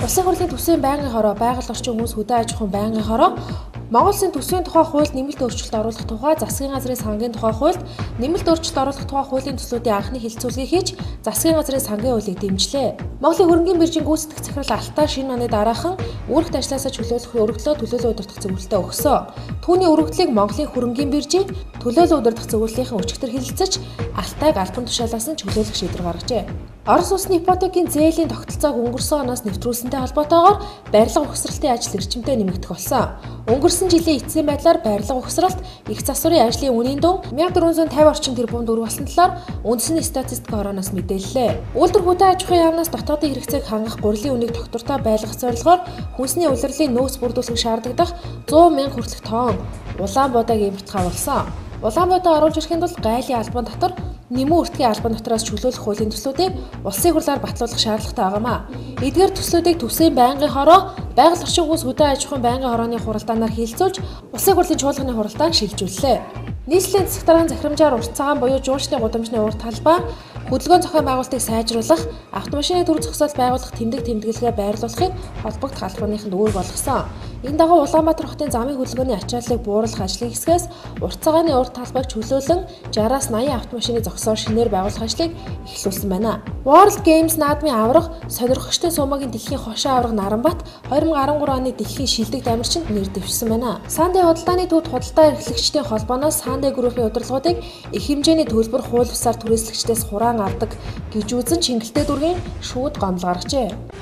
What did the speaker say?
Улсын хурлын төсвийн байнгын хороо, байгаль орчин хүмүүс хөдөө аж ахуйн байнгын хороо, Монгол Улсын төсвийн тухай хуульд нэмэлт өөрчлөлт оруулах тухай засгийн газрын сангийн тухай хуульд нэмэлт өөрчлөлт оруулах тухай хуулийн төслүүдийн анхны хэлэлцүүлгийг хийж засгийн газрын сангийн хуулийг дэмжлээ. Монголын хөрөнгөний биржийн гүйцэтгэх захирал Алтай шинэ оны дараахан үүрэгт ажлаасаа чөлөөлөх өргөдлөө төлөөлөл удирдах зөвлөлтөө өгсөн. Түүний өргөдлийг Монголын хөрөнгөний биржийн төлөөлөл удирдах зөвлөлийн өчигдөр хэлэлцэж Алтайг албан тушаалаас нь чөлөөлөх шийдвэр гаргажээ. Орос улсны ипотекийн зээлийн тогтолцоог өнгөрсөн оноос нэвтрүүлсэнтэй холбоотойгоор барилга ухсралтын ажил эрчимтэй нэмэгдэх болсон. Өнгөрсөн жилийн эцсийн байдлаар барилга ухсралт их засварын ажлын үнийн дунд 1450 орчим тэрбум төгрөг болсон талаар үндэсний статистик орооноос мэдээллээ. Үйлдвэр хөдөө аж ахуйн яамнаас дотоодын хэрэгцээг хангах гурилын үнийг тогтвортой байлгах зорилгоор хүнсний улирлын нөөц бүрдүүлэх шаардлагадах 100,000 хүртэлх тонн Улаанбуудыг импорт авалсан. Улаанбуудаа оруулж ирэхэд бол гайлын албан дотор нэмэн өртгийн албан дотроос чөлөөлөх хуулийн төслүүдийг улсын хурлаар батлуулах шаардлагатай байгаамаа. Эдгээр төслүүдийг төсвийн байнгын хороо, байгаль орчин хүмүүс хөдөө аж ахуйн байнгын хорооны хуралдаанаар хэлэлцүүлж улсын хурлын чуулганы хуралдаанд шилжүүллээ. Нийслэлийн засаг дарганы захирамжаар урт цагаан буюу жуулчны гудамжны урт талбай, хөдөлгөөн зохион байгуулалтыг сайжруулах, автомашины төр зогсоол байгуулах тэмдэглэгээ байрлуулахыг холбогдох албаныханд үүрэг болгосон. Энэ дагуу Улаанбаатар хотын замын хөдөлгөөний ачааллыг бууруулах ажлын хэсгээс урт цагааны урт талбайг чөлөөлөн 60-аас 80 автомашины зогсоол шинээр байгуулах ажлыг эхлүүлсэн байна. World Games наадмын аварга сонирхогчдын сумагийн дэлхийн хошоо аварга Наранбат 2013 оны дэлхийн шилдэг дамирчинд нэр дэвшсэн байна. Сандэ худалдааны төвд худалдаа эрхлэгчдийн холбооноос Сандэ группийн удирдлагуудыг их хэмжээний төлбөр хууль бусаар түрээслэгчдээс хураан авдаг гэж үзэн Чингэлтэй дүргийн шүүд гомдол гаргажээ.